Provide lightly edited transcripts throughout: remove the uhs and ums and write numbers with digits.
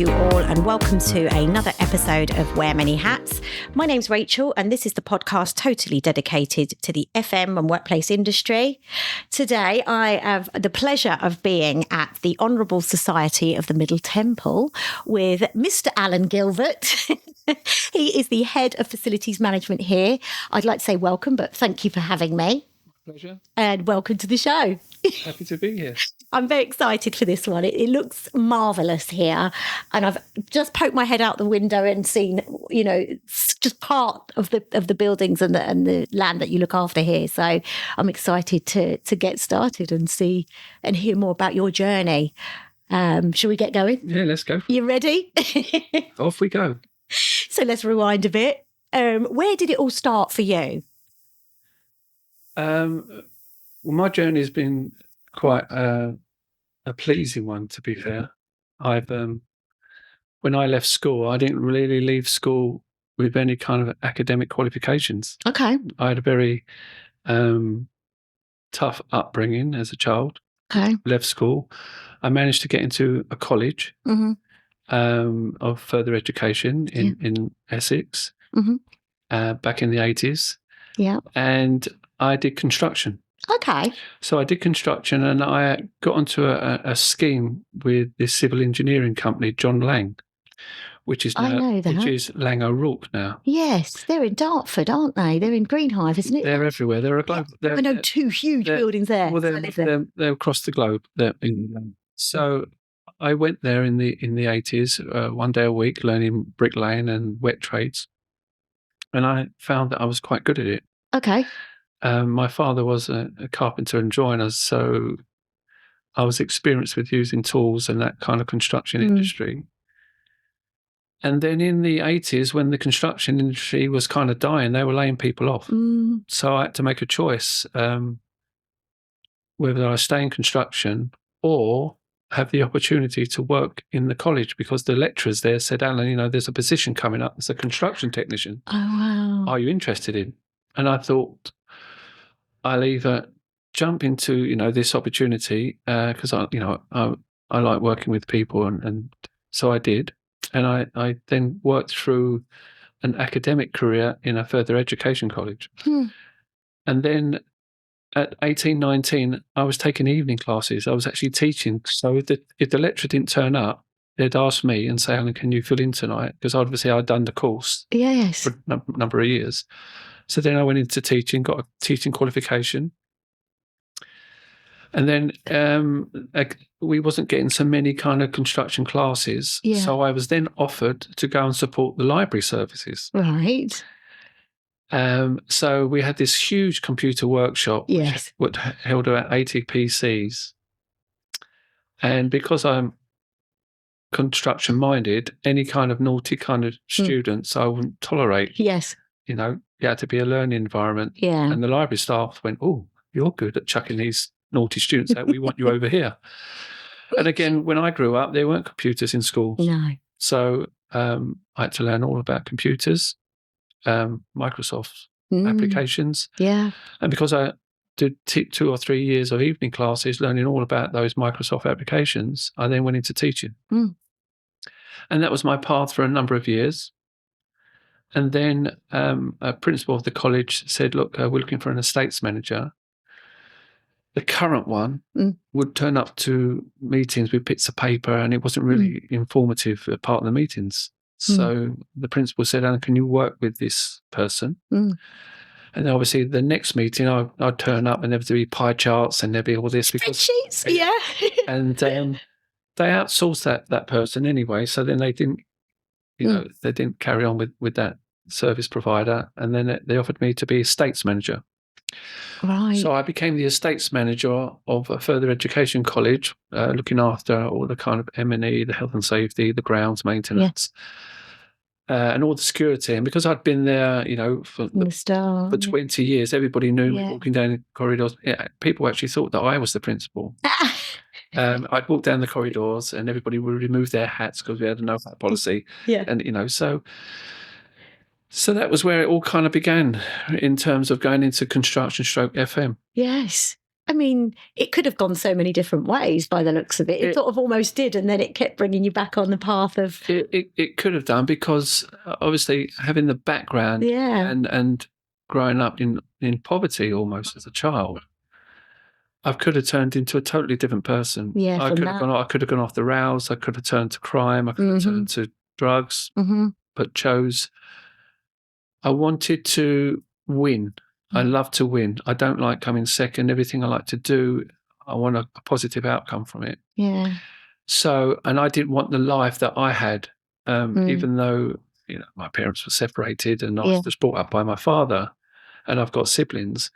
to you all, and welcome to another episode of Wear Many Hats. My name's Rachel, and this is the podcast totally dedicated to the FM and workplace industry. Today, I have the pleasure of being at the Honourable Society of the Middle Temple with Mr. Alan Gilbert. He is the Head of Facilities Management here. I'd like to say welcome, but thank you for having me. Pleasure. And welcome to the show. Happy to be here. I'm very excited for this one. It looks marvellous here. And I've just poked my head out the window and seen, you know, just part of the buildings and the land that you look after here. So I'm excited to get started and see and hear more about your journey. Shall we get going? Yeah, let's go. You ready? Off we go. So let's rewind a bit. Where did it all start for you? Well, my journey has been quite a pleasing one, to be fair. When I left school, I didn't really leave school with any kind of academic qualifications. Okay. I had a very tough upbringing as a child. Okay. Left school. I managed to get into a college of further education in Essex back in the 80s. Yeah. And I did construction. Okay. So I did construction, and I got onto a scheme with this civil engineering company, John Lang, which is Lang O'Rourke now. Yes, they're in Dartford, aren't they? They're in Greenhive, isn't it? They're everywhere. They're a global. Yeah. I know two huge buildings there. Well, they're across the globe. So I went there in the 80s, one day a week, learning bricklaying and wet trades, and I found that I was quite good at it. Okay. My father was a carpenter and joiner, so I was experienced with using tools and that kind of construction industry. And then in the 80s, when the construction industry was kind of dying, they were laying people off. So I had to make a choice whether I stay in construction or have the opportunity to work in the college, because the lecturers there said, Alan, you know, there's a position coming up as a construction technician. Oh, wow. Are you interested in? And I thought, I'll either jump into, you know, this opportunity because I like working with people, and so I did, and I then worked through an academic career in a further education college, and then at 18, 19, I was taking evening classes. I was actually teaching. So if the lecturer didn't turn up, they'd ask me and say, Alan, can you fill in tonight? Because obviously I'd done the course for a number of years. So then I went into teaching, got a teaching qualification. And then we wasn't getting so many kind of construction classes. Yeah. So I was then offered to go and support the library services. Right. So we had this huge computer workshop, which held about 80 PCs. And because I'm construction minded, any kind of naughty kind of students I wouldn't tolerate. Yes. You know, you had to be a learning environment. Yeah. And the library staff went, oh, you're good at chucking these naughty students out. We want you over here. And again, when I grew up, there weren't computers in schools. No. So I had to learn all about computers, Microsoft applications. Yeah. And because I did 2 or 3 years of evening classes learning all about those Microsoft applications, I then went into teaching. And that was my path for a number of years. And then a principal of the college said, look, we're looking for an estates manager. The current one would turn up to meetings with bits of paper, and it wasn't really informative part of the meetings. So the principal said, Alan, can you work with this person? And obviously the next meeting I'd turn up and there would be pie charts and there'd be all this. Spreadsheets, yeah. And they outsourced that person anyway. So then they didn't, they didn't carry on with that service provider. And then they offered me to be estates manager. Right. So I became the estates manager of a further education college, looking after all the kind of M&E, the health and safety, the grounds maintenance, and all the security. And because I'd been there, for 20 years, everybody knew me walking down the corridors. Yeah, people actually thought that I was the principal. I'd walk down the corridors and everybody would remove their hats because we had a no-hat policy. Yeah. And, so that was where it all kind of began in terms of going into construction / FM. Yes. I mean, it could have gone so many different ways by the looks of it. It sort of almost did, and then it kept bringing you back on the path of... It could have done, because obviously having the background and growing up in poverty almost as a child, I could have turned into a totally different person. Yeah, I could have gone off the rails. I could have turned to crime. I could have turned to drugs, but I wanted to win. I love to win. I don't like coming second. Everything I like to do, I want a positive outcome from it. Yeah. So, and I didn't want the life that I had, even though, my parents were separated and I was just brought up by my father, and I've got siblings.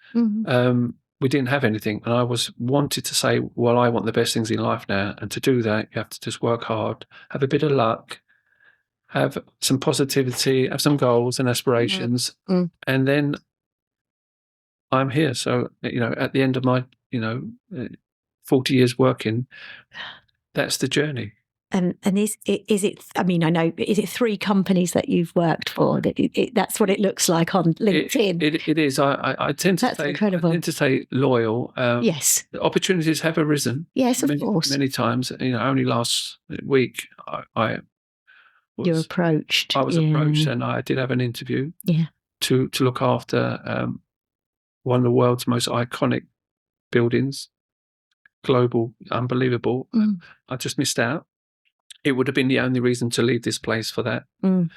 We didn't have anything, and I wanted to say, well, I want the best things in life now, and to do that, you have to just work hard, have a bit of luck, have some positivity, have some goals and aspirations, and then I'm here. So, at the end of my, 40 years working, that's the journey. And is it, I mean, I know, is it 3 companies that you've worked for? That's what it looks like on LinkedIn. It is. I tend to say, incredible. I tend to say loyal. Yes. Opportunities have arisen. Yes, of course. Many times. Only last week I was approached. And I did have an interview. Yeah. To look after one of the world's most iconic buildings, global, unbelievable. I just missed out. It would have been the only reason to leave this place for that. The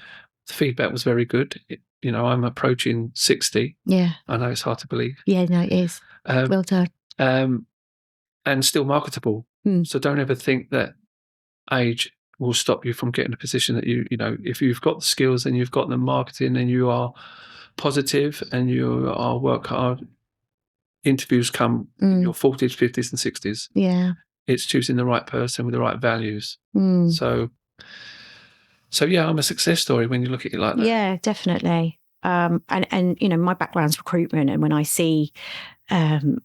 feedback was very good. I'm approaching 60. Yeah. I know it's hard to believe. Yeah, no, it is. Well done. And still marketable. So don't ever think that age will stop you from getting a position that if you've got the skills and you've got the marketing and you are positive and you are work hard, interviews come in your 40s, 50s and 60s. Yeah. It's choosing the right person with the right values. So yeah, I'm a success story when you look at it like that. Yeah, definitely. And my background's recruitment, and when I see, when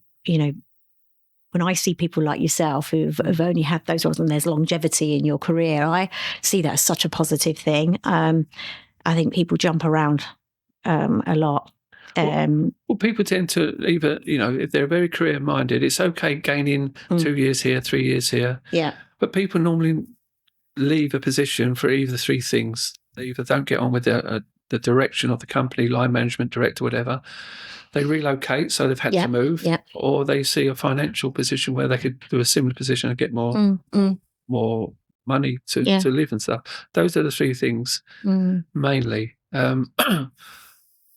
I see people like yourself who've only had those roles and there's longevity in your career, I see that as such a positive thing. I think people jump around a lot. Well, people tend to either, if they're very career minded, it's okay gaining 2 years here, 3 years here. Yeah. But people normally leave a position for either 3 things. They either don't get on with the direction of the company, line management, director, whatever. They relocate, so they've had to move, or they see a financial position where they could do a similar position and get more money to live and stuff. Those are the 3 things mainly.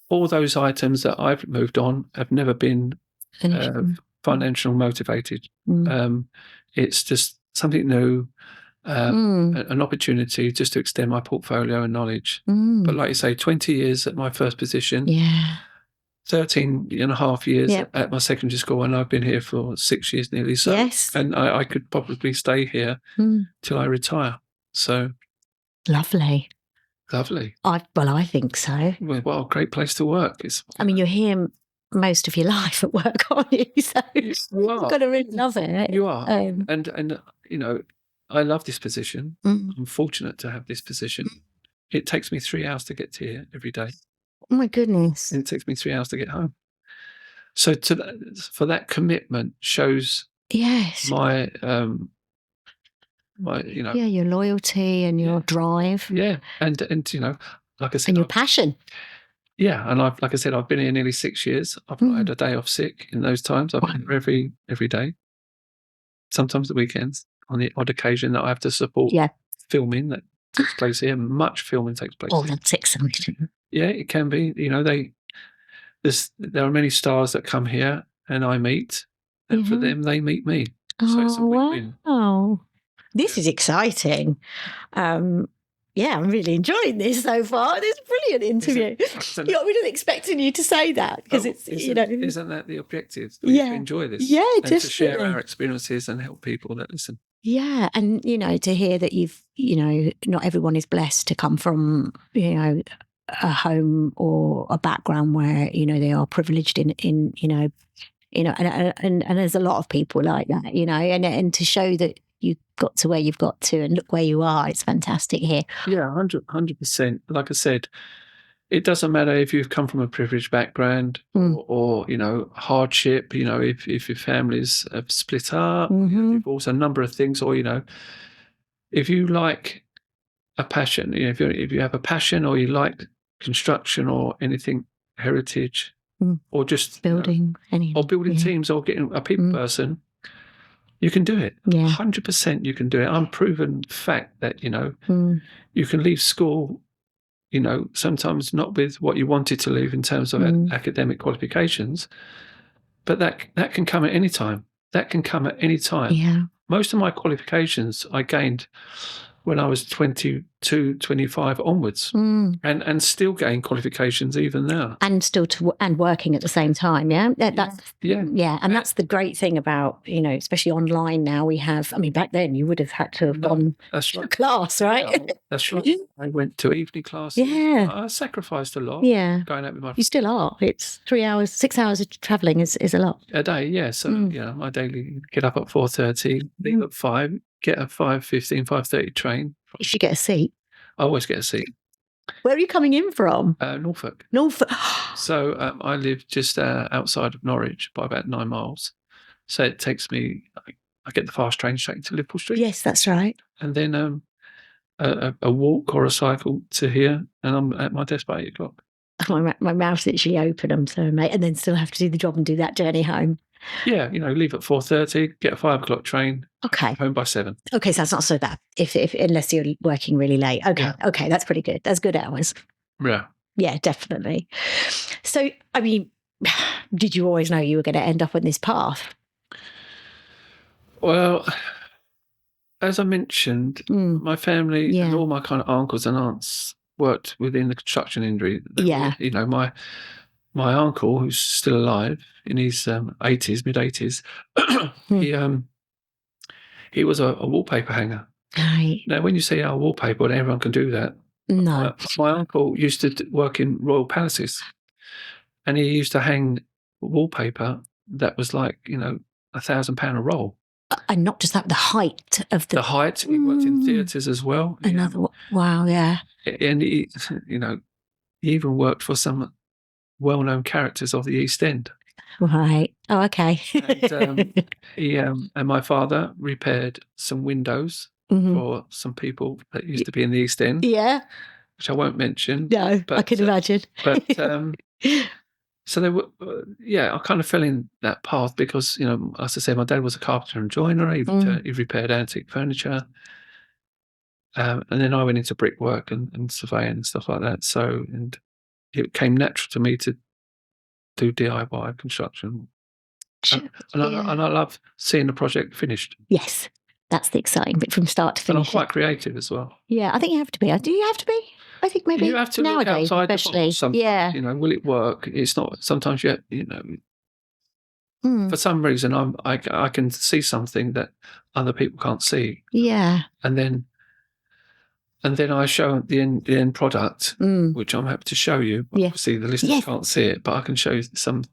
All those items that I've moved on have never been financial motivated. It's just something new, an opportunity just to extend my portfolio and knowledge. But like you say, 20 years at my first position, 13 and a half years at my secondary school, and I've been here for 6 years nearly. So, and I could probably stay here till I retire. So lovely. I think so. Well, great place to work. You're here most of your life at work, aren't you? So you've got to really love it. You are. And I love this position. I'm fortunate to have this position. It takes me 3 hours to get here every day. Oh my goodness. And it takes me 3 hours to get home. So for that commitment shows my your loyalty and your drive. Yeah. And like I said, and your passion. Yeah. And like I said, I've been here nearly 6 years. I've not had a day off sick in those times. I've been here every day. Sometimes the weekends, on the odd occasion that I have to support filming that takes place here. Much filming takes place here. That's exciting. Yeah, it can be. There are many stars that come here and I meet, and for them, they meet me. So it's a win-win. Wow. This is exciting. I'm really enjoying this so far. This is a brilliant interview. We didn't expecting you to say that because isn't that the objective? To enjoy this, and to share our experiences and help people that listen. Yeah, and to hear that you've not everyone is blessed to come from a home or a background where they are privileged in and there's a lot of people like that, and to show that you got to where you've got to and look where you are, it's fantastic here. Yeah, 100%. Like I said, it doesn't matter if you've come from a privileged background or hardship. If your families have split up, divorce, a number of things, or if you like a passion, if you have a passion or you like construction or anything heritage, or just building building teams or getting a people person, you can do it. 100% you can do it. I'm proven fact that you can leave school, sometimes not with what you wanted to leave in terms of academic qualifications, but that can come at any time. That can come at any time. Yeah. Most of my qualifications I gained when I was 22, 25 onwards, and still gain qualifications even now. And still and working at the same time, yeah? And that's the great thing about, especially online now we have, back then you would have had to have gone to class, right? Yeah, that's right. I went to evening classes. Yeah. I sacrificed a lot. Yeah. Going out with my friends. You still are. It's 3 hours, 6 hours of travelling is a lot. A day, yeah. So, I daily get up at 4:30, leave at 5, get a 5:15, 5:30 train. You should get a seat. I always get a seat. Where are you coming in from? Norfolk. Norfolk. So I live just outside of Norwich by about 9 miles. So it takes me, I get the fast train straight into Liverpool Street. Yes, that's right. And then a walk or a cycle to here, and I'm at my desk by 8 o'clock. My mouth's literally open, I'm so mate, and then still have to do the job and do that journey home. Yeah, leave at 4:30, get a 5 o'clock train. Okay. Home by 7. Okay, so that's not so bad. If unless you're working really late. Okay, Yeah. Okay, that's pretty good. That's good hours. Yeah. Yeah, definitely. So, did you always know you were going to end up on this path? Well, as I mentioned, my family and all my kind of uncles and aunts worked within the construction industry. My uncle, who's still alive in his 80s, mid 80s, he was a wallpaper hanger. Right. Now, when you say wallpaper, everyone can do that. No. My uncle used to work in royal palaces, and he used to hang wallpaper that was like £1,000 a roll. And not just that, the height of the height. He worked in theatres as well. Wow, yeah. And he, he even worked for some well-known characters of the East End. Right. Oh, okay. And he and my father repaired some windows for some people that used to be in the East End. Yeah. Which I won't mention. No, but, I can imagine. But so they were, I kind of fell in that path because, as I said, my dad was a carpenter and joiner. He repaired antique furniture. And then I went into brickwork and surveying and stuff like that. So, and it came natural to me to do DIY construction. And I love seeing the project finished. Yes, that's the exciting bit from start to finish. And I'm quite creative as well. Yeah, I think you have to be. Do you have to be? I think maybe you have to nowadays, look outside especially. The box. Yeah. Will it work? It's not. Sometimes for some reason, I can see something that other people can't see. Yeah. And then I show the end product, which I'm happy to show you. Obviously, the listeners can't see it, but I can show you some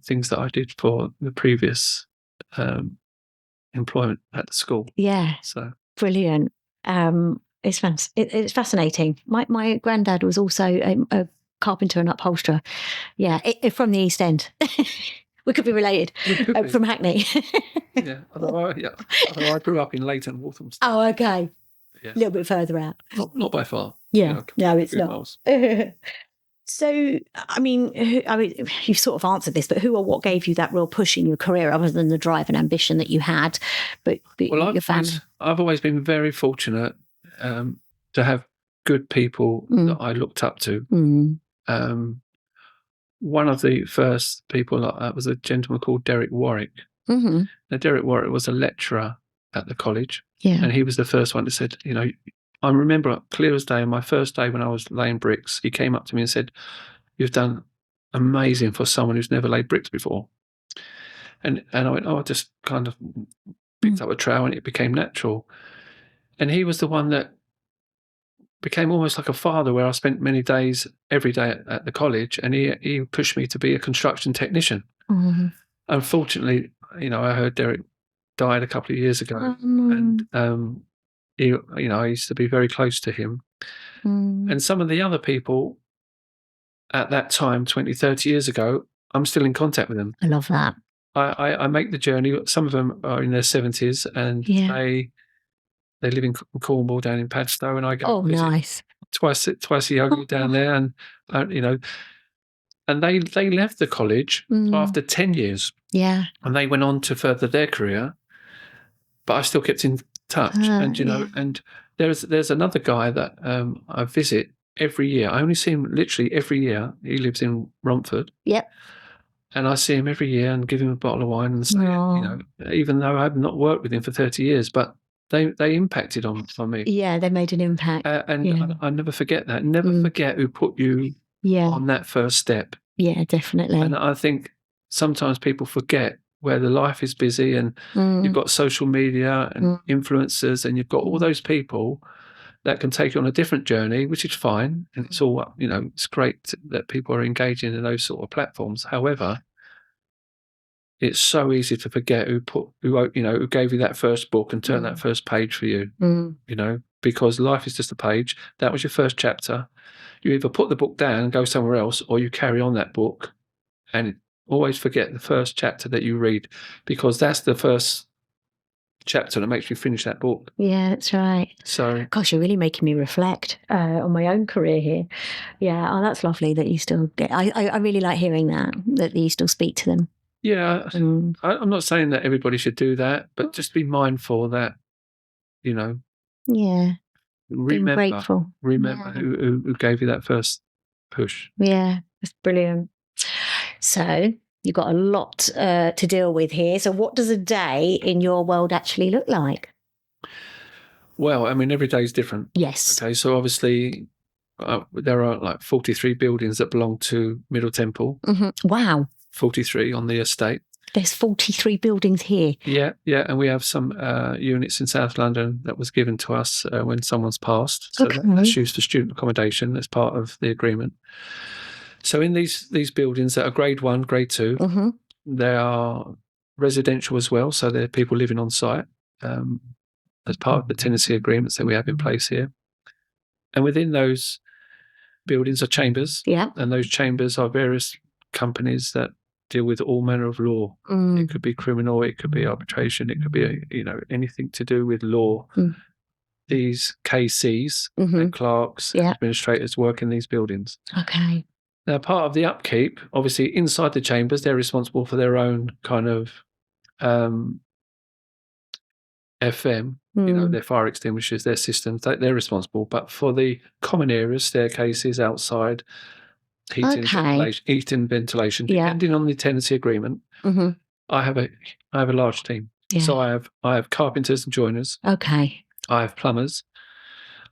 things that I did for the previous employment at the school. Yeah. So brilliant. It's fascinating. My granddad was also a carpenter and upholsterer. Yeah, from the East End. We could be related. From Hackney. Although I grew up in Leighton, Walthamstow. Oh, okay. Yeah. A little bit further out. Not by far. Yeah. No, it's not. So, you've sort of answered this, but who or what gave you that real push in your career other than the drive and ambition that you had? But your family? I've always been very fortunate to have good people that I looked up to. One of the first people was a gentleman called Derek Warwick. Now, Derek Warwick was a lecturer at the college, and he was the first one that said, I remember clear as day, on my first day when I was laying bricks, he came up to me and said, "You've done amazing for someone who's never laid bricks before." And I went, I just kind of picked up a trowel and it became natural. And he was the one that became almost like a father, where I spent many days, every day at the college, and he pushed me to be a construction technician. Unfortunately, I heard Derek died a couple of years ago, and I used to be very close to him. And some of the other people at that time, 20, 30 years ago, I'm still in contact with them. I love that. I make the journey. Some of them are in their 70s, and they live in Cornwall, down in Padstow, and I go visit nice. twice a year down there, and and they left the college after 10 years. Yeah. And they went on to further their career, but I still kept in touch. And and there's another guy that I visit every year. I only see him literally every year. He lives in Romford. Yep. And I see him every year and give him a bottle of wine and say, even though I have not worked with him for 30 years, but they impacted on me. Yeah, they made an impact. And I never forget that. Never forget who put you on that first step. Yeah, definitely. And I think sometimes people forget where the life is busy, and you've got social media and influencers, and you've got all those people that can take you on a different journey, which is fine. And it's all, it's great that people are engaging in those sort of platforms. However, it's so easy to forget who gave you that first book and turned that first page for you, because life is just a page. That was your first chapter. You either put the book down and go somewhere else, or you carry on that book, and always forget the first chapter that you read, because that's the first chapter that makes you finish that book. Yeah, that's right. So, gosh, you're really making me reflect on my own career here. Yeah, that's lovely that you still get. I really like hearing that you still speak to them. Yeah, I'm not saying that everybody should do that, but just be mindful that, Yeah. remember who gave you that first push. Yeah, that's brilliant. So you've got a lot to deal with here. So what does a day in your world actually look like? Well, I mean, every day is different. Yes. Okay, so obviously there are like 43 buildings that belong to Middle Temple. Wow. 43 on the estate. There's 43 buildings here. Yeah, and we have some units in South London that was given to us when someone's passed. So that's used for student accommodation as part of the agreement. So in these buildings that are grade 1, grade 2, they are residential as well. So there are people living on site as part of the tenancy agreements that we have in place here. And within those buildings are chambers. Yeah. And those chambers are various companies that deal with all manner of law. It could be criminal, it could be arbitration, it could be anything to do with law. These KCs and clerks and administrators work in these buildings. Okay. Now, part of the upkeep, obviously inside the chambers, they're responsible for their own kind of FM, their fire extinguishers, their systems, they're responsible. But for the common areas, staircases, outside, heating, ventilation, depending on the tenancy agreement, I have a large team. So I have carpenters and joiners. Okay. I have plumbers.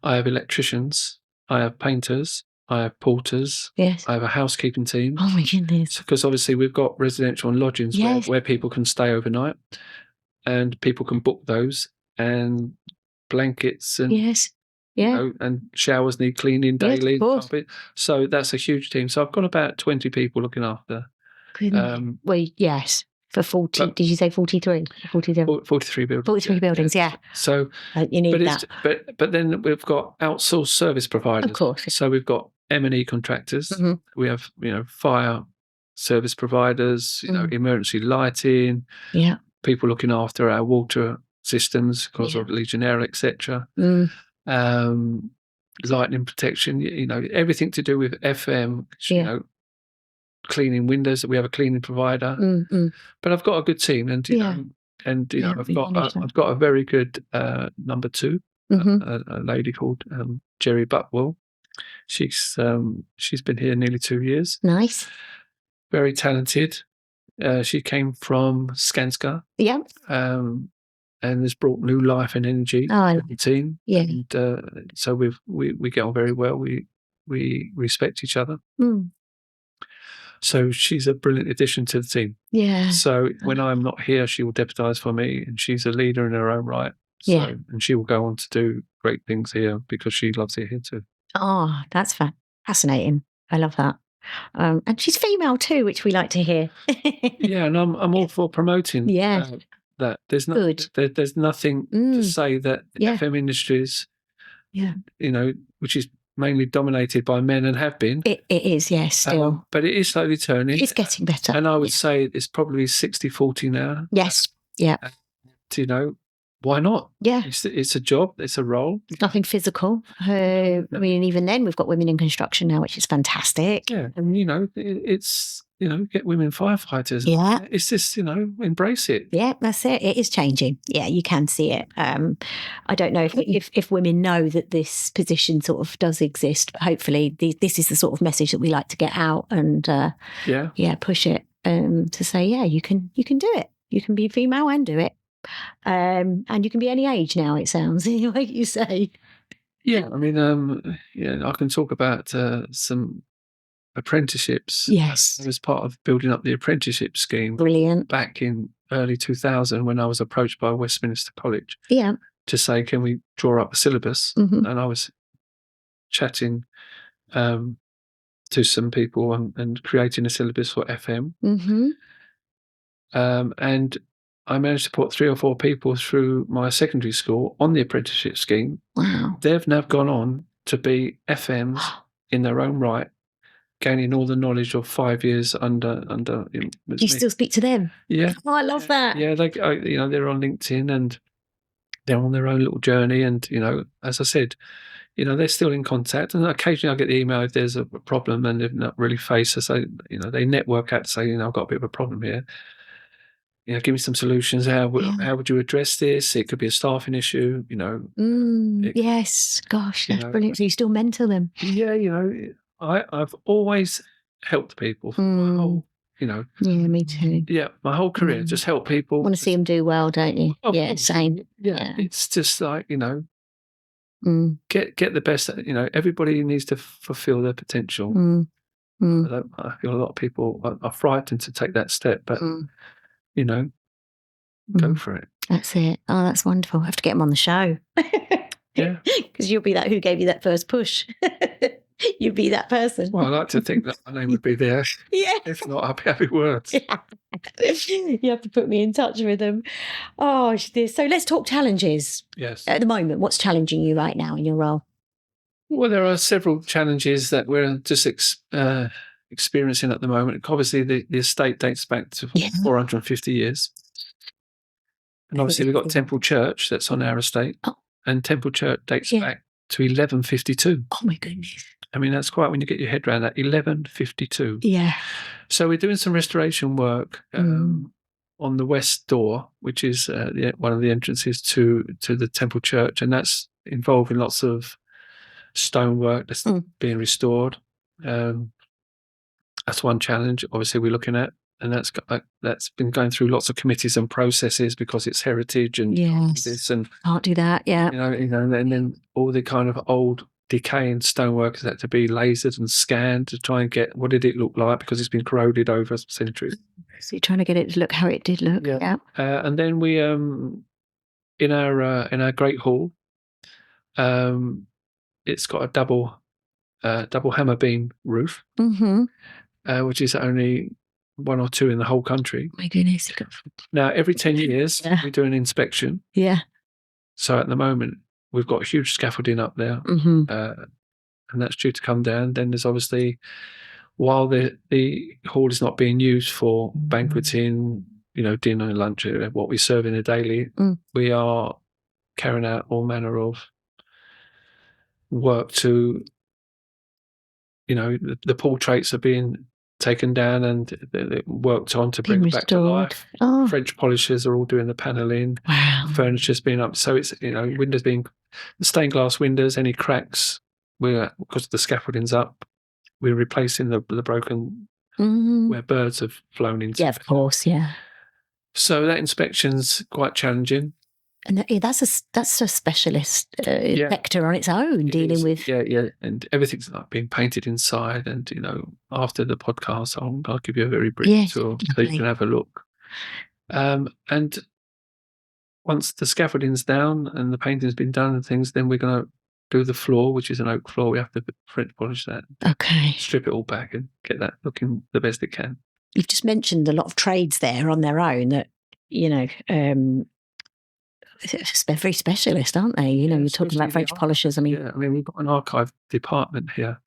I have electricians. I have painters. I have porters. Yes. I have a housekeeping team. Oh my goodness. Because obviously we've got residential and lodgings where people can stay overnight, and people can book those, and blankets and and showers need cleaning daily. So that's a huge team. So I've got about 20 people looking after. Well, yes. For 40, did you say 43? 43 buildings. 43 buildings, yeah. So you need that. But then we've got outsourced service providers. Of course. So we've got M&E contractors. We have, fire service providers, emergency lighting. Yeah. People looking after our water systems because of Legionnaire, etc. Lightning protection, everything to do with FM, cleaning windows. We have a cleaning provider, but I've got a good team, and I've got a very good number 2, a lady called Jerry Butwell. She's been here nearly 2 years. Nice, very talented. She came from Skanska, and has brought new life and energy to the team. Yeah, and so we get on very well. We respect each other. So she's a brilliant addition to the team. Yeah. So when I'm not here, she will deputise for me, and she's a leader in her own right. So, and she will go on to do great things here because she loves it here too. Oh, that's fascinating. I love that. And she's female too, which we like to hear. Yeah, and I'm all for promoting that. There's nothing to say that FM Industries, which is mainly dominated by men and have been. It is, yes, still. But it is slowly turning. It's getting better. And I would say it's probably 60-40 now. Yes, yeah. You know, why not? Yeah. It's a job, it's a role. It's nothing physical. I mean, even then, we've got women in construction now, which is fantastic. Yeah, and you know, it's get women firefighters. Yeah, it's just embrace it. Yeah, that's it. It is changing. Yeah, you can see it. I don't know if women know that this position sort of does exist, but hopefully this is the sort of message that we like to get out and push it to say, yeah, you can do it. You can be female and do it. And you can be any age now, it sounds, like you say. Yeah, I mean, I can talk about some apprenticeships. Yes. I was part of building up the apprenticeship scheme. Brilliant. Back in early 2000 when I was approached by Westminster College. Yeah. To say, can we draw up a syllabus? Mm-hmm. And I was chatting to some people and creating a syllabus for FM. Mm-hmm. And I managed to put 3 or 4 people through my secondary school on the apprenticeship scheme. Wow. They've now gone on to be FMs in their own right, gaining all the knowledge of 5 years under. Do you still speak to them? Yeah. Oh, I love that. Yeah, they're on LinkedIn and they're on their own little journey. And, as I said, they're still in contact. And occasionally I get the email if there's a problem and they've not really faced us. So, they network out to say, I've got a bit of a problem here. Give me some solutions. How would you address this? It could be a staffing issue, Yes, gosh, that's brilliant. So you still mentor them? Yeah, I've always helped people. My whole, Yeah, me too. Yeah, my whole career, just help people. Want to see them do well, don't you? Yeah, same. Yeah, it's just like, get the best. Everybody needs to fulfill their potential. I feel a lot of people are frightened to take that step, but go for it. That's it. Oh, that's wonderful. I have to get him on the show. Yeah, because you'll be that who gave you that first push. You'd be that person. Well, I like to think that my name would be there. Yeah. If not, I'll be happy words. Yeah. You have to put me in touch with them. Oh, dear. So let's talk challenges. Yes. At the moment, what's challenging you right now in your role? Well, there are several challenges that we're just experiencing at the moment. Obviously, the estate dates back to 450 years. And obviously, we've got Temple Church that's on our estate. Oh. And Temple Church dates back to 1152. Oh, my goodness. I mean, that's quite when you get your head around that, 1152. Yeah. So we're doing some restoration work on the west door, which is one of the entrances to the Temple Church. And that's involving lots of stonework that's being restored. That's one challenge, obviously, we're looking at. And that's been going through lots of committees and processes because it's heritage and this and can't do that. Yeah, and then all the kind of old decaying stonework has had to be lasered and scanned to try and get what did it look like because it's been corroded over centuries. So you're trying to get it to look how it did look. Yeah. And then we in our great hall, it's got a double hammer beam roof, which is only 1 or 2 in the whole country. My goodness. Now, every 10 years, we do an inspection. Yeah. So at the moment, we've got huge scaffolding up there, and that's due to come down. Then there's obviously, while the hall is not being used for banqueting, dinner and lunch, what we serve in a daily, we are carrying out all manner of work to, the portraits are being taken down and worked on to bring it back to life. Oh. French polishers are all doing the paneling. Wow. Furniture's been up. So it's, windows being, the stained glass windows, any cracks, because the scaffolding's up, we're replacing the broken where birds have flown into. Yeah, of course, yeah. So that inspection's quite challenging. And that's a specialist sector on its own, dealing with. Yeah, and everything's like being painted inside. And after the podcast, I'll give you a very brief tour so you can have a look. And once the scaffolding's down and the painting's been done and things, then we're going to do the floor, which is an oak floor. We have to French polish that. Okay. Strip it all back and get that looking the best it can. You've just mentioned a lot of trades there on their own that They're very specialist, aren't they? You know, you're talking about French polishers. I mean, yeah, I mean, we've got an archive department here,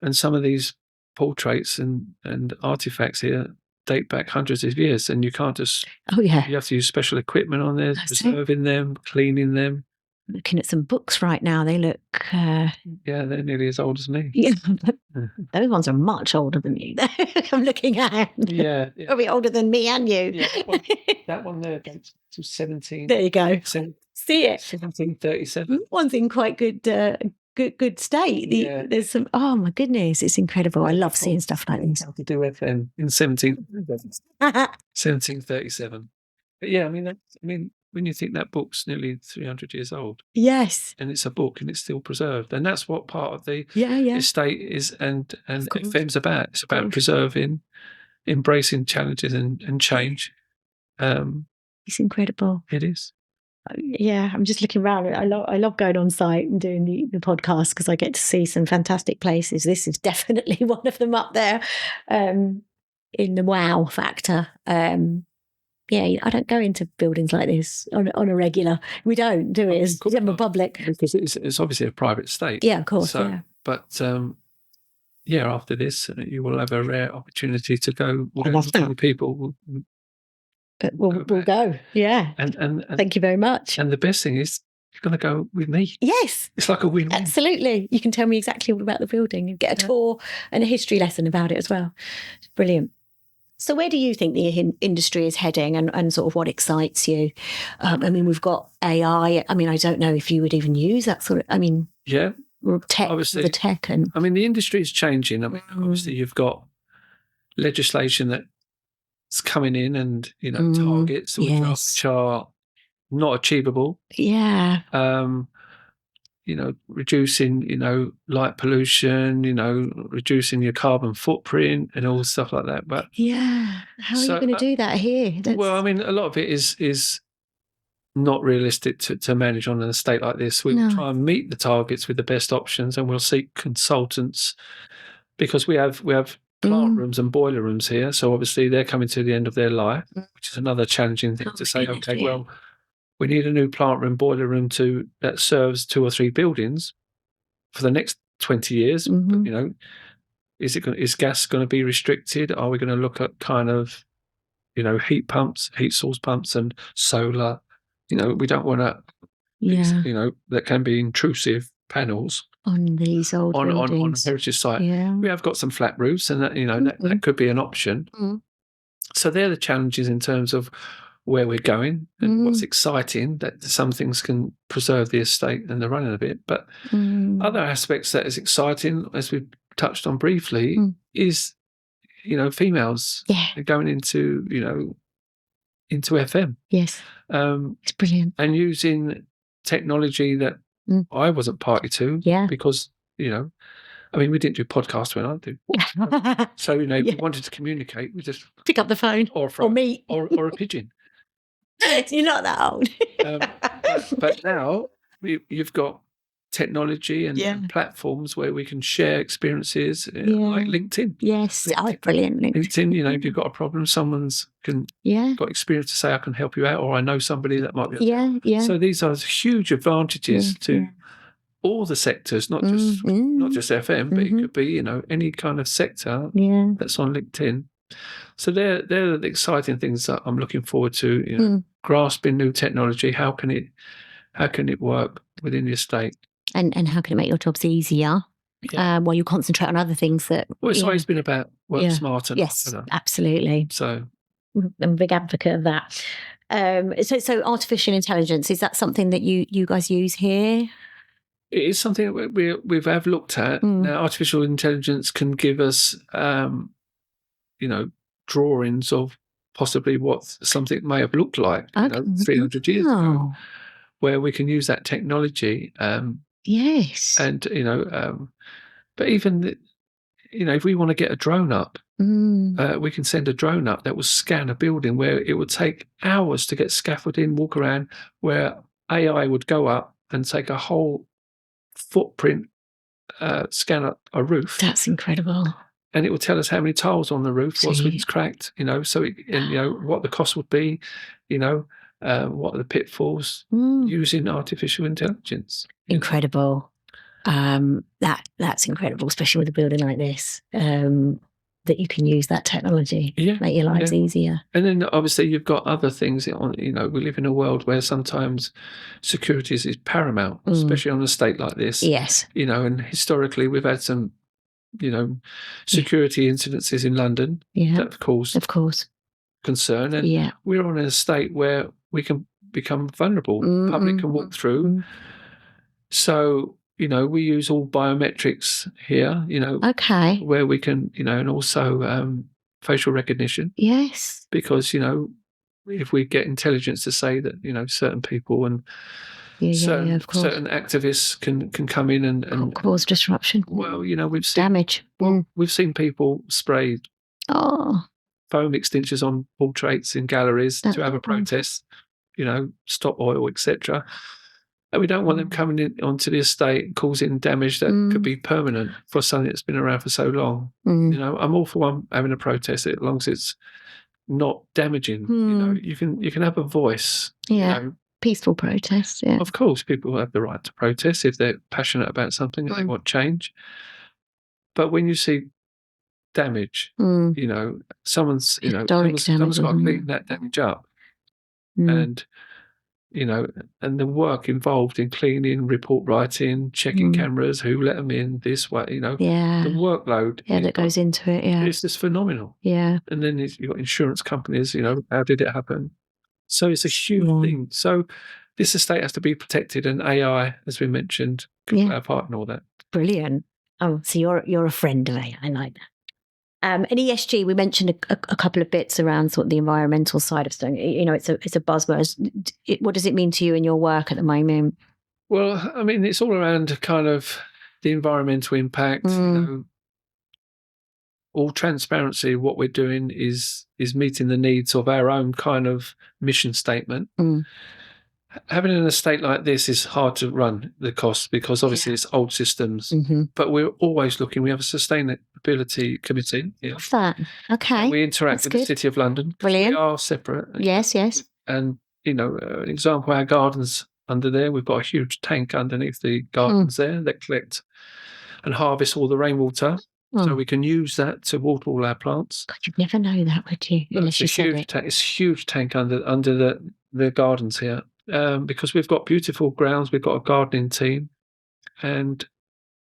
and some of these portraits and artifacts here date back hundreds of years, and you can't just. Oh yeah, you have to use special equipment on there, preserving them, cleaning them. Looking at some books right now, they look. Yeah, they're nearly as old as me. Yeah, those ones are much older than you. I'm looking at. Yeah, probably older than me and you. Yeah, that one there dates to 17. There you go. See it. 1737. One's in quite good state. There's some. Oh my goodness, it's incredible. I love seeing stuff like this. How to do FM in 1737. But yeah, I mean, when you think that book's nearly 300 years old. Yes. And it's a book and it's still preserved. And that's what part of the estate is and FM's about. It's about preserving, embracing challenges and change. It's incredible. It is. Yeah, I'm just looking around. I love going on site and doing the podcast because I get to see some fantastic places. This is definitely one of them up there in the wow factor. Yeah, I don't go into buildings like this on a regular. We don't do it as general public. Because it's obviously a private estate. Yeah, of course. Yeah. But after this, you will have a rare opportunity to go. Many people will go. Yeah. And thank you very much. And the best thing is, you're going to go with me. Yes. It's like a win-win. Absolutely. You can tell me exactly all about the building and get a tour and a history lesson about it as well. Brilliant. So where do you think the industry is heading and sort of what excites you? I mean, we've got AI. I mean, I don't know if you would even use that sort of, I mean, tech, obviously, the tech. And I mean, the industry is changing. I mean, obviously you've got legislation that's coming in and, targets which are not achievable. Yeah. Reducing, light pollution, reducing your carbon footprint and all stuff like that. But how are you going to do that here? Well, I mean, a lot of it is not realistic to manage on an estate like this. We will try and meet the targets with the best options, and we'll seek consultants because we have plant rooms and boiler rooms here. So obviously they're coming to the end of their life, which is another challenging thing to say. Okay, well, we need a new plant room, boiler room that serves 2 or 3 buildings for the next 20 years. But, is gas going to be restricted? Are we going to look at kind of, heat pumps, heat source pumps, and solar? We don't want to. That can be intrusive panels on these old buildings. On a heritage site. Yeah. We have got some flat roofs, and that could be an option. So they're the challenges in terms of where we're going and what's exciting, that some things can preserve the estate and the running of it. But other aspects that is exciting, as we touched on briefly, is, females going into FM. Yes. It's brilliant. And using technology that I wasn't party to because, I mean, we didn't do podcasts when I did. So, if we wanted to communicate, we just pick up the phone or meet or a pigeon. You're not that old. but now you've got technology and platforms where we can share experiences, like LinkedIn. Yes, brilliant. LinkedIn, if you've got a problem, someone's got experience to say, I can help you out, or I know somebody that might be. So these are huge advantages to all the sectors, not just FM, but it could be, any kind of sector that's on LinkedIn. So they're the exciting things that I'm looking forward to. Grasping new technology. How can it work within the estate? And how can it make your jobs easier while you concentrate on other things that? Well, it's always been about work smarter. Yes, absolutely. So I'm a big advocate of that. So artificial intelligence, is that something that you guys use here? It is something that we have looked at. Now, artificial intelligence can give us, drawings of possibly what something may have looked like 300 years ago, where we can use that technology. Yes. And, but even, if we want to get a drone up, we can send a drone up that will scan a building where it would take hours to get scaffolding, walk around, where AI would go up and take a whole footprint, scan up a roof. That's incredible. And it will tell us how many tiles on the roof, what's been cracked, so what the cost would be, what are the pitfalls using artificial intelligence. Incredible. That's incredible, especially with a building like this, that you can use that technology, make your lives easier. And then obviously you've got other things on, we live in a world where sometimes security is paramount, especially on an estate like this. Yes. And historically we've had some, security incidences in London that have caused concern. And we're on an estate where we can become vulnerable. Public can walk through. So, we use all biometrics here, where we can, and also facial recognition. Yes. Because, if we get intelligence to say that, certain people and certain activists can come in and cause disruption. Well, we've seen damage. We've seen people spray foam extinguishers on portraits in galleries to have a protest, stop oil, etc. And we don't want them coming in onto the estate and causing damage that could be permanent for something that's been around for so long. I'm all for one having a protest as long as it's not damaging. You can have a voice. Peaceful protest. Yeah. Of course, people have the right to protest if they're passionate about something and they want change. But when you see damage, someone's got to clean that damage up, and and the work involved in cleaning, report writing, checking cameras, who let them in, this way, the workload that goes into it. It's just phenomenal. And then you've got insurance companies. How did it happen? So it's a huge thing. So this estate has to be protected, and AI, as we mentioned, can play a part in all that. Brilliant. Oh, so you're a friend of AI. I like that. And ESG, we mentioned a couple of bits around sort of the environmental side of things. It's a buzzword. What does it mean to you in your work at the moment? Well, I mean, it's all around kind of the environmental impact. All transparency. What we're doing is meeting the needs of our own kind of mission statement. Having an estate like this is hard to run the costs because obviously it's old systems, but we're always looking. We have a sustainability committee. What's that? Okay. We interact with the City of London. Brilliant. We are separate. Yes. And, an example, our gardens under there, we've got a huge tank underneath the gardens there that collect and harvest all the rainwater. So we can use that to water all our plants. God, you'd never know that, would you? It's a huge tank under the gardens here. Because we've got beautiful grounds, we've got a gardening team, and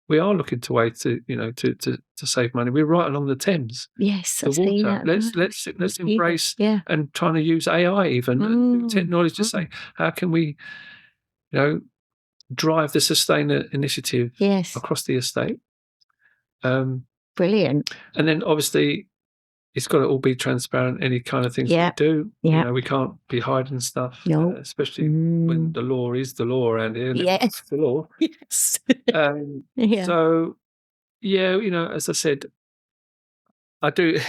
we are looking to ways to save money. We're right along the Thames. Yes, the water. Let's embrace and trying to use AI even technology to say how can we, drive the sustainer initiative across the estate. Brilliant. And then obviously it's got to all be transparent, any kind of things we do. We can't be hiding stuff, especially when the law is the law around here. Yes. The law. Yes. So, as I said, I do,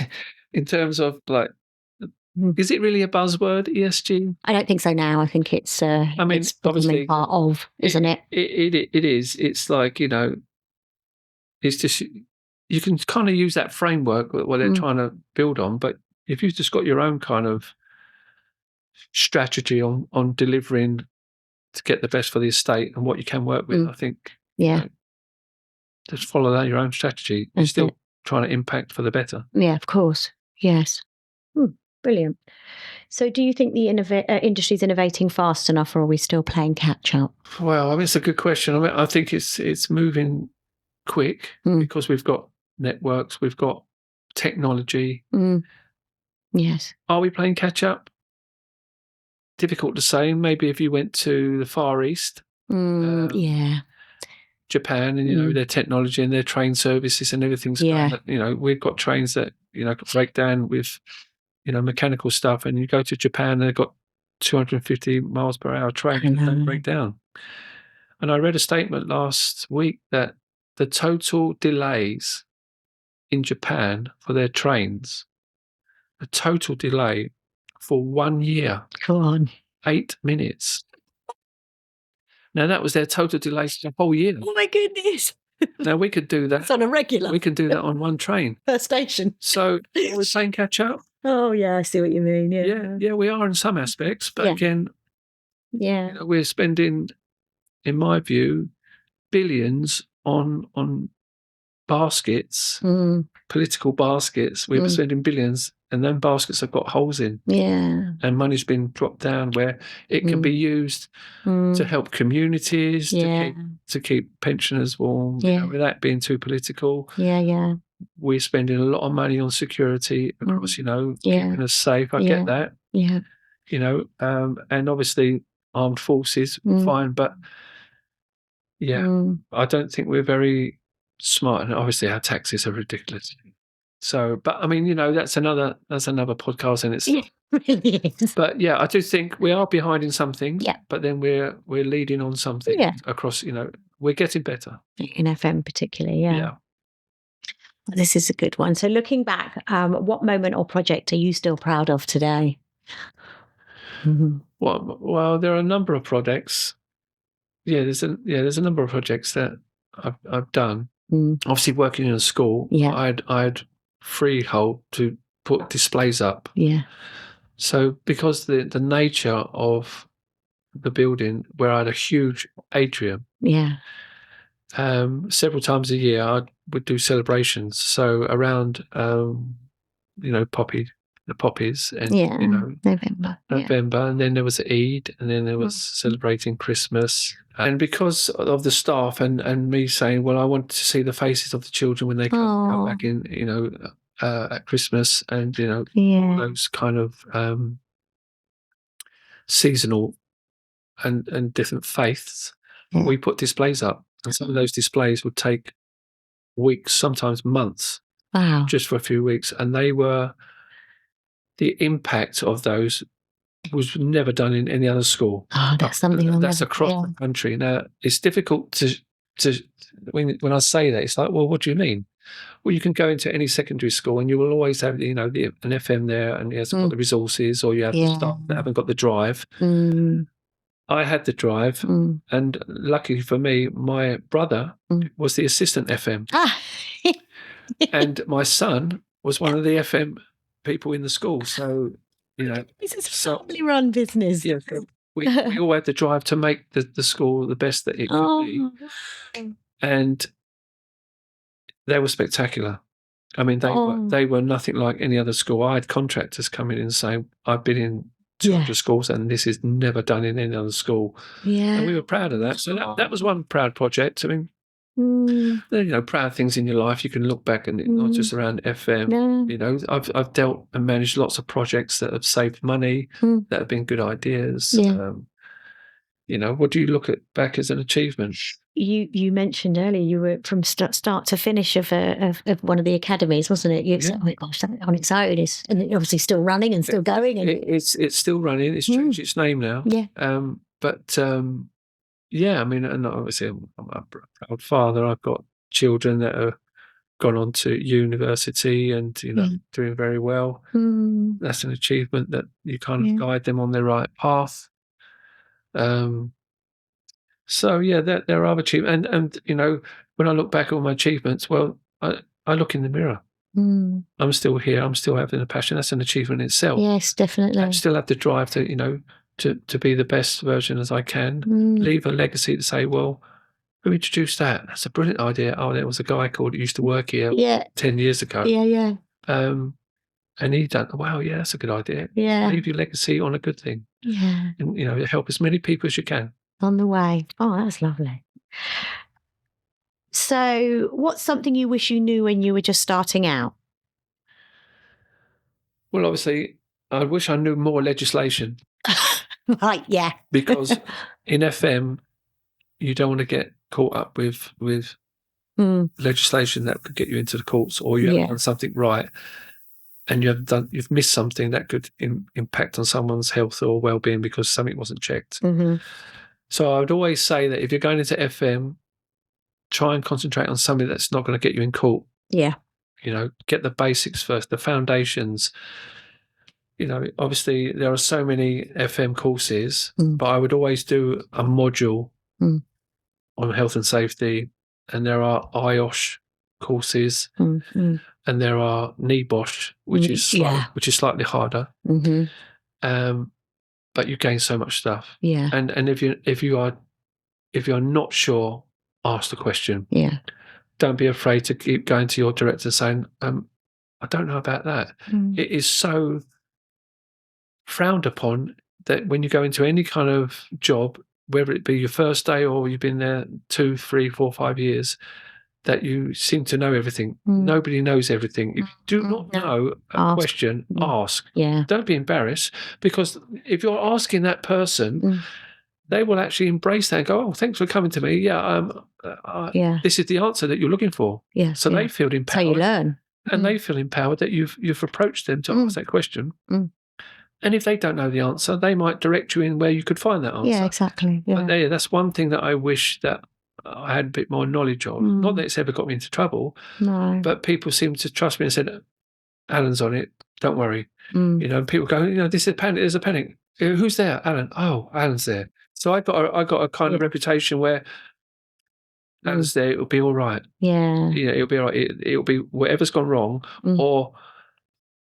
in terms of is it really a buzzword, ESG? I don't think so now. I think it's, it's obviously part of, isn't it? It is. It's like, it's just... You can kind of use that framework what they're trying to build on, but if you've just got your own kind of strategy on delivering to get the best for the estate and what you can work with, I think, just follow that, your own strategy. You're still trying to impact for the better. Yeah, of course. Yes. Brilliant. So do you think the industry's innovating fast enough, or are we still playing catch up? Well, I mean, it's a good question. I mean, I think it's moving quick because we've got networks, we've got technology. Yes. Are we playing catch up? Difficult to say. Maybe if you went to the Far East, Japan, and their technology and their train services and everything's we've got trains that break down with mechanical stuff, and you go to Japan and they've got 250 miles per hour trains that don't break down. And I read a statement last week that the total delays in Japan for their trains, the total delay for 1 year. Go on. 8 minutes. Now, that was their total delay for the whole year. Oh, my goodness. Now, we could do that. It's on a regular. We can do that on one train. Per station. So, we're saying catch up. Oh, yeah, I see what you mean. Yeah, we are in some aspects, but again, yeah, we're spending, in my view, billions on baskets, political baskets. We're spending billions, and then baskets have got holes in. Yeah. And money's been dropped down where it can be used to help communities, to keep pensioners warm, without being too political. Yeah. We're spending a lot of money on security across, keeping us safe. I get that. Yeah. And obviously armed forces, fine, but I don't think we're very smart, and obviously our taxes are ridiculous. So, but I mean, that's another podcast in itself. It really is. But yeah, I do think we are behind in some things. Yeah. But then we're leading on something across. We're getting better in FM, particularly. Yeah. This is a good one. So, looking back, what moment or project are you still proud of today? Well, there are a number of projects. Yeah, there's a number of projects that I've done. Obviously, working in a school, I'd freehold to put displays up. Yeah. So because the nature of the building, where I had a huge atrium, several times a year I would do celebrations. So around the poppies, and November, and then there was Eid, and then there was celebrating Christmas. And because of the staff and me saying, well, I want to see the faces of the children when they come back in, at Christmas, and all those kind of seasonal and different faiths, we put displays up, and some of those displays would take weeks, sometimes months, just for a few weeks, and the impact of those was never done in any other school. That's something that's across the country. Now, it's difficult to when I say that, it's like, well, what do you mean? Well, you can go into any secondary school and you will always have, an FM there, and it hasn't got the resources, or you have staff that haven't got the drive. I had the drive, and luckily for me, my brother was the assistant FM. And my son was one of the FM people in the school. So, this is a family-run business. Yeah, so we all had the drive to make the school the best that it could be. And they were spectacular. I mean, they were nothing like any other school. I had contractors coming in saying, I've been in 200 schools, and this is never done in any other school. And we were proud of that. So that was one proud project. I mean, proud things in your life you can look back, and not just around FM. I've dealt and managed lots of projects that have saved money, that have been good ideas. What do you look at back as an achievement? You mentioned earlier you were from start to finish of one of the academies, wasn't it? Oh my gosh, that on its own is, and obviously still running and still going. And it's still running. It's changed its name now. I mean, and obviously I'm a proud father. I've got children that have gone on to university and, doing very well. That's an achievement, that you kind of guide them on the right path. So there are other achievements. And when I look back at all my achievements, well, I look in the mirror. I'm still here. I'm still having a passion. That's an achievement in itself. Yes, definitely. I still have the drive to, to be the best version as I can, leave a legacy to say, well, who introduced that? That's a brilliant idea. Oh, there was a guy called, used to work here 10 years ago. And he done, wow, that's a good idea. Leave your legacy on a good thing. And, help as many people as you can. On the way. Oh, that's lovely. So what's something you wish you knew when you were just starting out? Well, obviously, I wish I knew more legislation. Right, yeah. Because in FM, you don't want to get caught up with legislation that could get you into the courts, or you haven't done something right, and you've missed something that could impact on someone's health or well-being because something wasn't checked. So I would always say that if you're going into FM, try and concentrate on something that's not going to get you in court. Yeah. Get the basics first, the foundations. Obviously there are so many FM courses, but I would always do a module on health and safety, and there are IOSH courses, and there are NEBOSH, which is slightly harder. But you gain so much stuff. Yeah. And if you're not sure, ask the question. Yeah. Don't be afraid to keep going to your director saying, I don't know about that. It is so frowned upon that when you go into any kind of job, whether it be your first day or you've been there 2, 3, 4, 5 years, that you seem to know everything. Nobody knows everything. If you do not know a question, ask. Yeah. Don't be embarrassed, because if you're asking that person, they will actually embrace that and go, oh, thanks for coming to me. Yeah, this is the answer that you're looking for. Yeah. So they feel empowered. So you learn. And they feel empowered that you've approached them to ask that question. And if they don't know the answer, they might direct you in where you could find that answer. Yeah, exactly. Yeah. But that's one thing that I wish that I had a bit more knowledge of. Not that it's ever got me into trouble, but people seem to trust me and said, Alan's on it, don't worry. People go, this is a panic, there's a panic. Who's there? Alan. Oh, Alan's there. So I got a kind of reputation where Alan's there, it'll be all right. Yeah. It'll be all right. It'll be whatever's gone wrong, or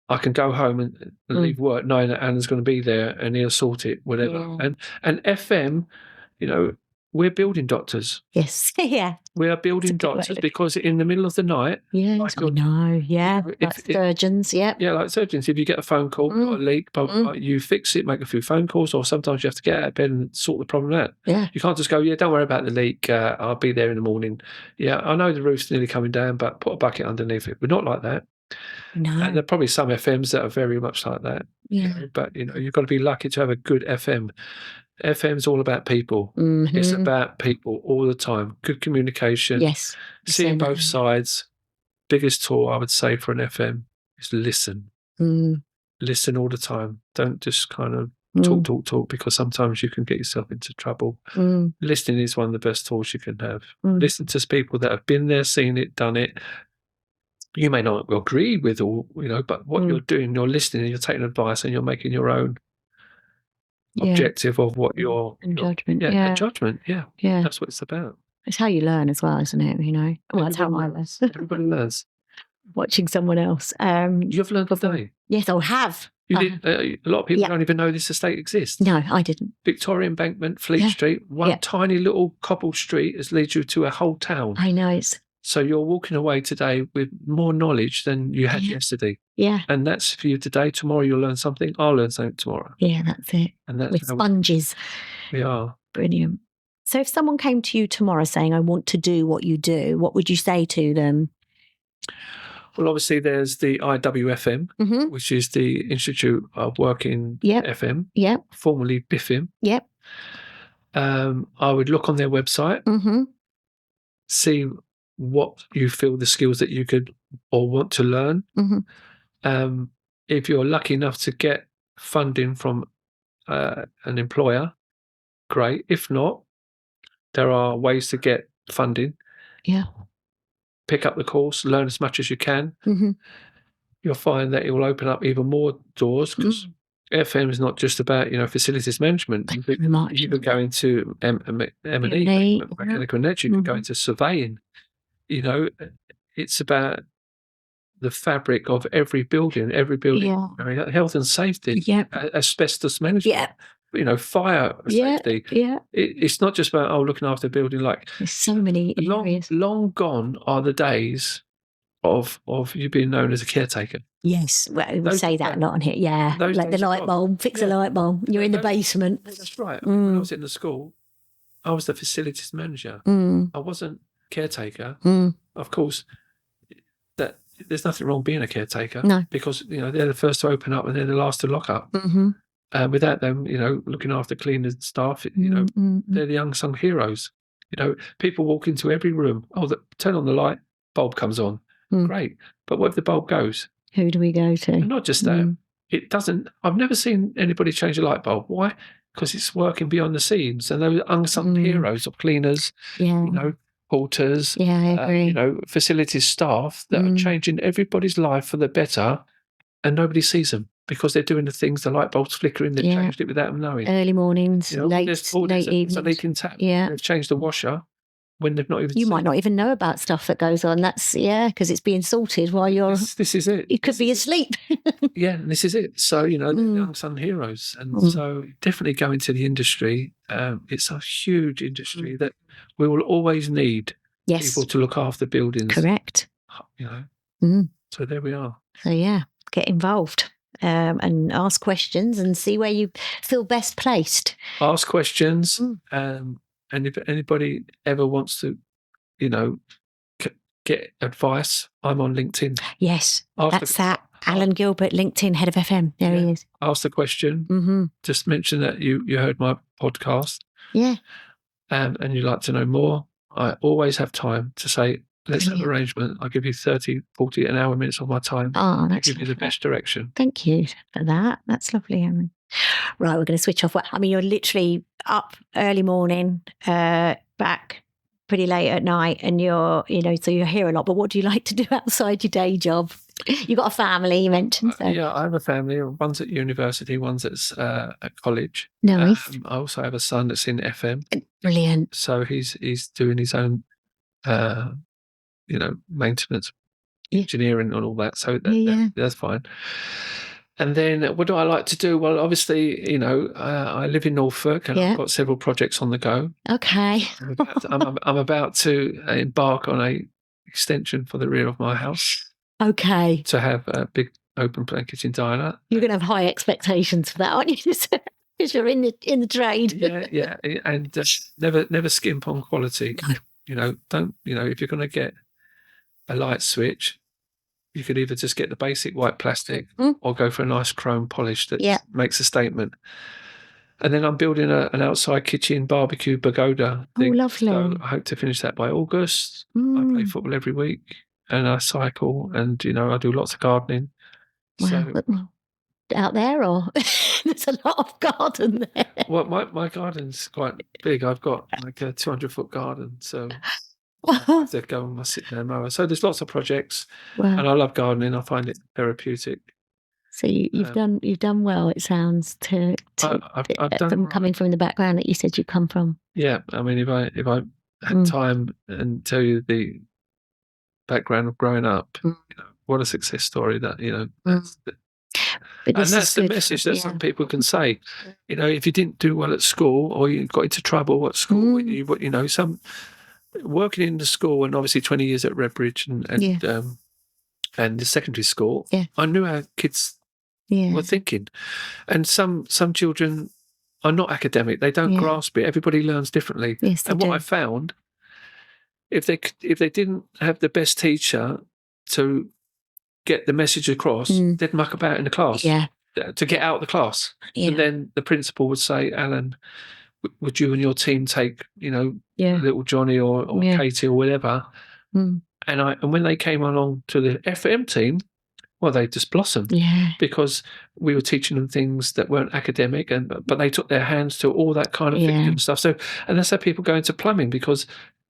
I can go home and leave work knowing that Alan's going to be there and he'll sort it, whatever. Yeah. And FM, we're building doctors. Yes. Yeah. We are building doctors because in the middle of the night. Yeah, like I know. Yeah. Like surgeons. Yeah. Yeah, like surgeons. If you get a phone call, got a leak, but you fix it, make a few phone calls, or sometimes you have to get out of bed and sort the problem out. Yeah. You can't just go, don't worry about the leak. I'll be there in the morning. Yeah, I know the roof's nearly coming down, but put a bucket underneath it. We're not like that. No. And there are probably some FMs that are very much like that. Yeah. But you've got to be lucky to have a good FM. FM's all about people. It's about people all the time. Good communication. Yes. Seeing both sides. Biggest tool I would say for an FM is listen. Listen all the time. Don't just kind of talk, because sometimes you can get yourself into trouble. Listening is one of the best tools you can have. Listen to people that have been there, seen it, done it. You may not agree with all, but what you're doing, you're listening and you're taking advice and you're making your own objective of what your judgment. Judgment. Yeah. That's what it's about. It's how you learn as well, isn't it? Well, that's how I learn. Everybody learns. Watching someone else. You've learned today. Yes, I have. You did. A lot of people don't even know this estate exists. No, I didn't. Victoria Embankment, Fleet Street, one tiny little cobbled street has led you to a whole town. I know. So you're walking away today with more knowledge than you had yesterday. Yeah. And that's for you today. Tomorrow you'll learn something. I'll learn something tomorrow. Yeah, that's it. And that's with sponges. We are. Brilliant. So if someone came to you tomorrow saying, I want to do what you do, what would you say to them? Well, obviously there's the IWFM, which is the Institute of Working FM, formerly BIFM. Yep. I would look on their website, see what you feel the skills that you could or want to learn. If you're lucky enough to get funding from an employer, great. If not, there are ways to get funding. Yeah. Pick up the course, learn as much as you can. You'll find that it will open up even more doors, because FM is not just about facilities management. You could go into M&E, mechanical and electric. You could go into surveying. It's about the fabric of every building, health and safety, asbestos management, fire safety. It's not just about looking after a building. Like, there's so many areas. Long gone are the days of you being known as a caretaker. Yes, well, we say that a lot on here. Yeah, like the light bulb, fix a light bulb. You're in the basement. That's right. When I was in the school, I was the facilities manager. I wasn't caretaker. Of course, that there's nothing wrong being a caretaker. No, because they're the first to open up and they're the last to lock up. Without them, looking after cleaners, staff, they're the unsung heroes. People walk into every room. Turn on the light, bulb comes on. Great, but what if the bulb goes? Who do we go to? And not just that, it doesn't. I've never seen anybody change a light bulb. Why? Because it's working beyond the scenes, and those unsung heroes of cleaners, porters, I agree. Facilities staff that are changing everybody's life for the better, and nobody sees them because they're doing the things. The light bulbs flickering, they've changed it without them knowing. Early mornings, late evenings. It's a leaking tap. Yeah, they've changed the washer. when they've not even You seen might not even know about stuff that goes on. That's, because it's being sorted while you're... This is it. You could be asleep. Yeah, and this is it. So, they're the unsung heroes. And so definitely go into the industry. It's a huge industry that we will always need people to look after buildings. Correct. So there we are. So, get involved and ask questions and see where you feel best placed. Ask questions. And if anybody ever wants to, get advice, I'm on LinkedIn. Yes, that's that. Alan Gilbert, LinkedIn, head of FM. There he is. Ask the question. Just mention that you heard my podcast. Yeah. And you'd like to know more. I always have time to say, let's have an arrangement. I'll give you 30, 40 an hour minutes of my time. Oh, that's give you the best direction. Thank you for that. That's lovely, Alan. Right, we're going to switch off. I mean, you're literally up early morning, back pretty late at night, and you're here a lot. But what do you like to do outside your day job? You've got a family, you mentioned. So. Yeah, I have a family. One's at university, one's at college. Nice. I also have a son that's in FM. Brilliant. So he's doing his own, maintenance, engineering and all that. So that's fine. And then what do I like to do? Well, obviously, I live in Norfolk and I've got several projects on the go. Okay. I'm about to embark on a extension for the rear of my house. Okay. To have a big open plan kitchen diner. You're going to have high expectations for that, aren't you? Because you're in the trade. Yeah. And never skimp on quality. No. Don't, if you're going to get a light switch, you could either just get the basic white plastic or go for a nice chrome polish that makes a statement. And then I'm building an outside kitchen barbecue pagoda thing. Oh, lovely. So I hope to finish that by August. I play football every week and I cycle and, I do lots of gardening. Wow. So, out there, or there's a lot of garden there? Well, my garden's quite big. I've got like a 200-foot garden. So I have to go and sit there and mow. So there's lots of projects, and I love gardening. I find it therapeutic. So you've done well. It sounds I've done from coming from the background that you said you come from. Yeah, I mean, if I had time and tell you the background of growing up, what a success story that that's the message that some people can say. If you didn't do well at school or you got into trouble at school, some. Working in the school and obviously 20 years at Redbridge and the secondary school, I knew how kids were thinking. And some children are not academic; they don't grasp it. Everybody learns differently. Yes, and what I found, if they didn't have the best teacher to get the message across, they'd muck about in the class to get out of the class. And then the principal would say, "Alan, would you and your team take, little Johnny or Katie or whatever?" And when they came along to the FM team, well, they just blossomed because we were teaching them things that weren't academic, but they took their hands to all that kind of thing and stuff. So, and that's how people go into plumbing because,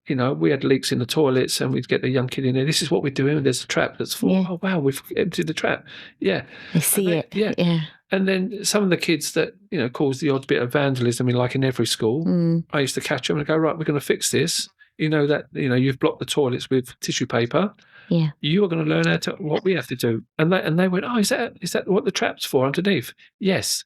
we had leaks in the toilets and we'd get the young kid in there. This is what we're doing. There's a trap that's full. Oh, wow, we've emptied the trap. Yeah. They see it. Yeah. And then some of the kids that, cause the odd bit of vandalism, in every school, I used to catch them and go, right, we're going to fix this. You've blocked the toilets with tissue paper. Yeah. You are going to learn what we have to do. And they went, oh, is that what the trap's for underneath? Yes.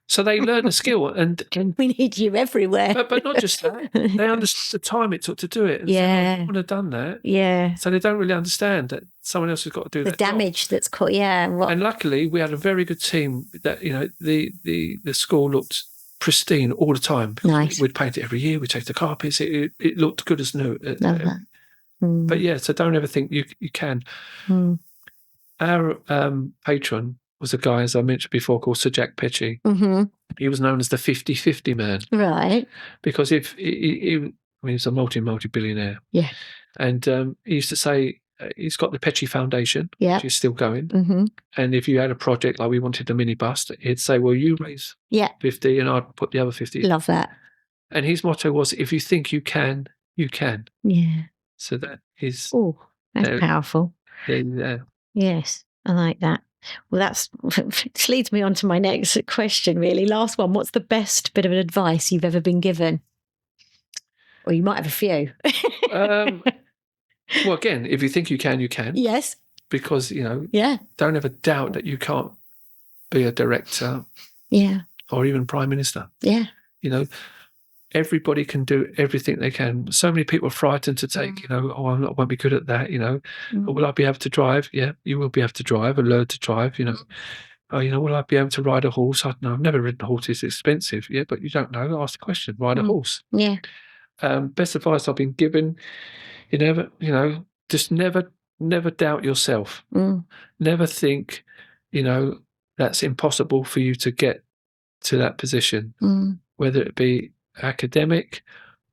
So they learn a skill, and we need you everywhere. But not just that. They understood the time it took to do it. And so I wouldn't have done that. Yeah. So they don't really understand that someone else has got to do that. The damage that's caught. Yeah. And luckily, we had a very good team. That the school looked pristine all the time. Nice. We'd paint it every year. We'd take the carpets. It looked good as new. Love that. But so don't ever think you can. Our patron was a guy, as I mentioned before, called Sir Jack Petchey. He was known as the 50-50 man. Right. Because he's a multi-billionaire. Yeah. And he used to say he's got the Petchey Foundation, which is still going. And if you had a project like we wanted a minibus, he'd say, well, you raise 50 and I'd put the other 50. Love that. And his motto was, if you think you can, you can. Yeah. So that is... Oh, that's powerful. Yeah. Yes, I like that. Well, which leads me on to my next question, really. Last one. What's the best bit of advice you've ever been given? Or you might have a few. Well, again, if you think you can, you can. Yes. Because, Yeah. don't ever doubt that you can't be a director. Yeah. Or even Prime Minister. Yeah. Everybody can do everything they can. So many people are frightened to take, I won't be good at that, Or will I be able to drive? Yeah, you will be able to drive and learn to drive, Oh, will I be able to ride a horse? I don't know. I've never ridden a horse. It's expensive. Yeah, but you don't know. Ask the question. Ride a horse. Yeah. Best advice I've been given, just never doubt yourself. Never think, that's impossible for you to get to that position, whether it be academic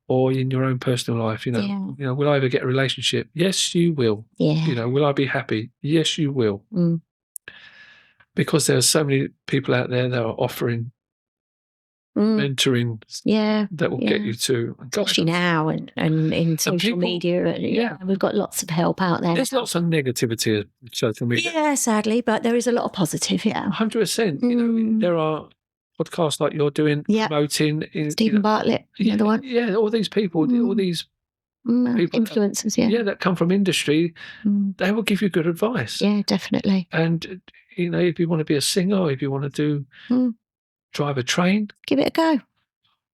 or in your own personal life. Will I ever get a relationship? Yes, you will. Yeah. Will I be happy? Yes, you will. Because there are so many people out there that are offering mentoring that will get you to, especially now and in social media. We've got lots of help out there. There's lots of negativity on social media. Yeah, sadly, but there is a lot of positive. 100%. There are podcasts like you're doing, promoting Stephen Bartlett, another one. Yeah, all these people, all these people, influencers, that come from industry, they will give you good advice. Yeah, definitely. And if you want to be a singer, if you want to drive a train, give it a go.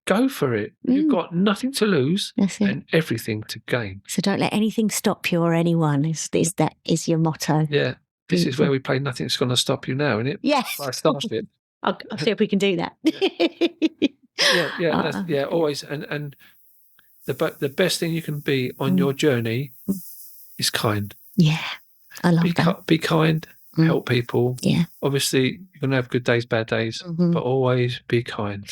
Go for it. You've got nothing to lose and everything to gain. So don't let anything stop you or anyone. That is your motto. Yeah. This is where we play Nothing's Gonna Stop You Now, isn't it? Yes. I started it. I'll see if we can do that. Always. And the best thing you can be on your journey is kind. Yeah, I love that. Be kind, help people. Yeah. Obviously, you're going to have good days, bad days, but always be kind.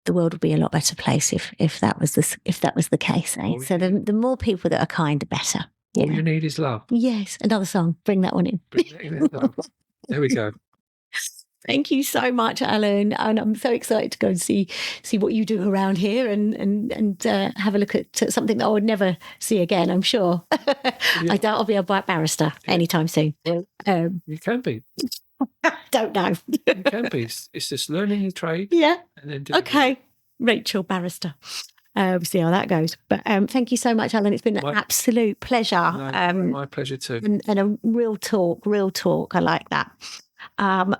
The world would be a lot better place if that was the case. Eh? So the more people that are kind, the better. All you need is love. Yes, another song. Bring that one in. There we go. Thank you so much, Alan, and I'm so excited to go and see what you do around here and have a look at something that I would never see again. I'm sure. I doubt I'll be a barrister anytime soon. You can be. Don't know. You can be. It's just learning your trade. Yeah. And then okay, Rachel, barrister. We'll see how that goes. But thank you so much, Alan. It's been an absolute pleasure. My pleasure too. And a real talk. I like that.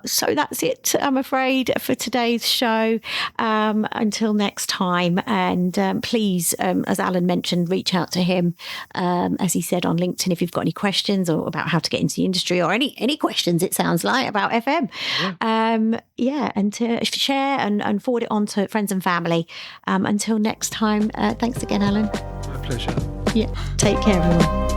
So that's it, I'm afraid, for today's show. Until next time. And please, as Alan mentioned, reach out to him, as he said, on LinkedIn, if you've got any questions or about how to get into the industry or any questions, it sounds like, about FM. And to share and forward it on to friends and family. Until next time, thanks again, Alan. My pleasure. Yeah, take care, everyone.